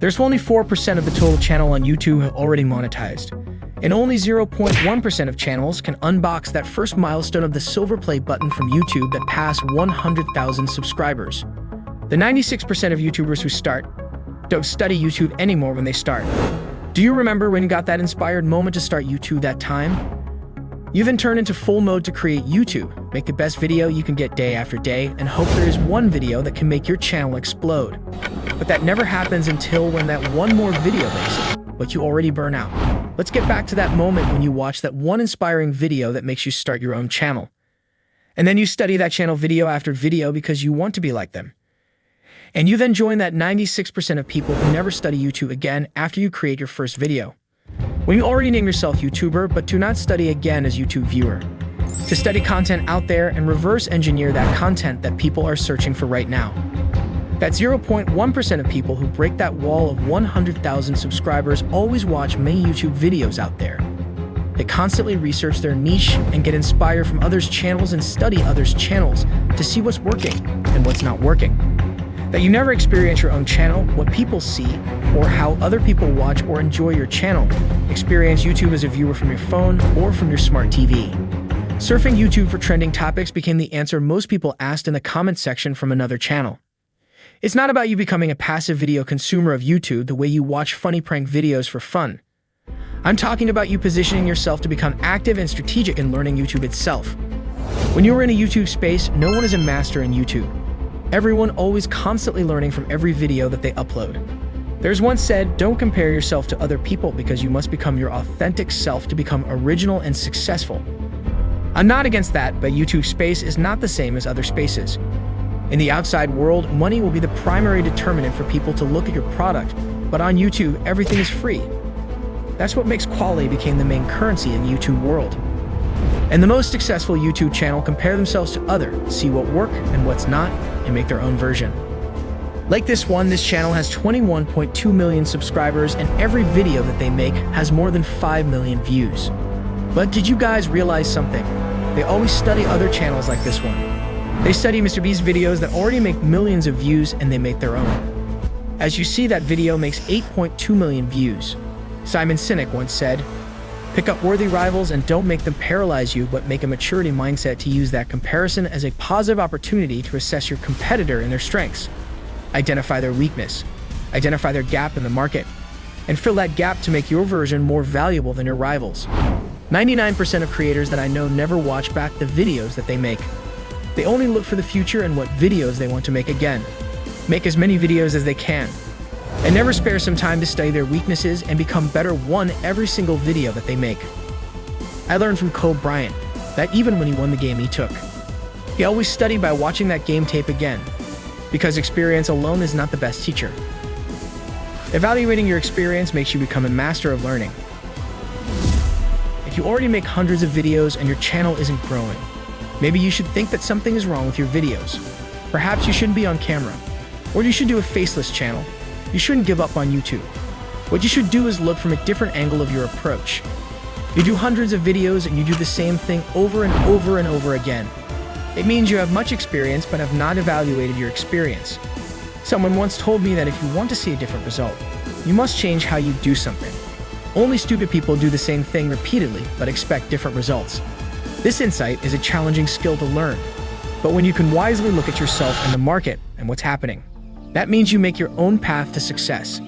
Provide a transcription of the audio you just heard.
There's only 4% of the total channel on YouTube already monetized, and only 0.1% of channels can unbox that first milestone of the silver play button from YouTube that pass 100,000 subscribers. The 96% of YouTubers who start don't study YouTube anymore when they start. Do you remember when you got that inspired moment to start YouTube that time? You then turn into full mode to create YouTube, make the best video you can get day after day, and hope there is one video that can make your channel explode. But that never happens until when that one more video makes it, but you already burn out. Let's get back to that moment when you watch that one inspiring video that makes you start your own channel. And then you study that channel video after video because you want to be like them. And you then join that 96% of people who never study YouTube again after you create your first video. When you already name yourself YouTuber, but do not study again as YouTube viewer. To study content out there and reverse engineer that content that people are searching for right now. That 0.1% of people who break that wall of 100,000 subscribers always watch many YouTube videos out there. They constantly research their niche and get inspired from others' channels and study others' channels to see what's working and what's not working. That you never experience your own channel, what people see, or how other people watch or enjoy your channel. Experience YouTube as a viewer from your phone or from your smart TV. Surfing YouTube for trending topics became the answer most people asked in the comment section from another channel. It's not about you becoming a passive video consumer of YouTube the way you watch funny prank videos for fun. I'm talking about you positioning yourself to become active and strategic in learning YouTube itself. When you're in a YouTube space, no one is a master in YouTube. Everyone always constantly learning from every video that they upload. There's once said, don't compare yourself to other people because you must become your authentic self to become original and successful. I'm not against that, but YouTube space is not the same as other spaces. In the outside world, money will be the primary determinant for people to look at your product, but on YouTube, everything is free. That's what makes quality became the main currency in the YouTube world. And the most successful YouTube channel compare themselves to others, see what works and what's not, and make their own version. Like this one, this channel has 21.2 million subscribers and every video that they make has more than 5 million views. But did you guys realize something? They always study other channels like this one. They study Mr. Beast's videos that already make millions of views and they make their own. As you see, that video makes 8.2 million views. Simon Sinek once said, pick up worthy rivals and don't make them paralyze you, but make a maturity mindset to use that comparison as a positive opportunity to assess your competitor and their strengths. Identify their weakness, identify their gap in the market, and fill that gap to make your version more valuable than your rivals. 99% of creators that I know never watch back the videos that they make. They only look for the future and what videos they want to make again. Make as many videos as they can. And never spare some time to study their weaknesses and become better one every single video that they make. I learned from Kobe Bryant that even when he won the game he took, he always studied by watching that game tape again, because experience alone is not the best teacher. Evaluating your experience makes you become a master of learning. If you already make hundreds of videos and your channel isn't growing, maybe you should think that something is wrong with your videos. Perhaps you shouldn't be on camera, or you should do a faceless channel. You shouldn't give up on YouTube. What you should do is look from a different angle of your approach. You do hundreds of videos and you do the same thing over and over and over again. It means you have much experience but have not evaluated your experience. Someone once told me that if you want to see a different result, you must change how you do something. Only stupid people do the same thing repeatedly but expect different results. This insight is a challenging skill to learn, but when you can wisely look at yourself and the market and what's happening, that means you make your own path to success.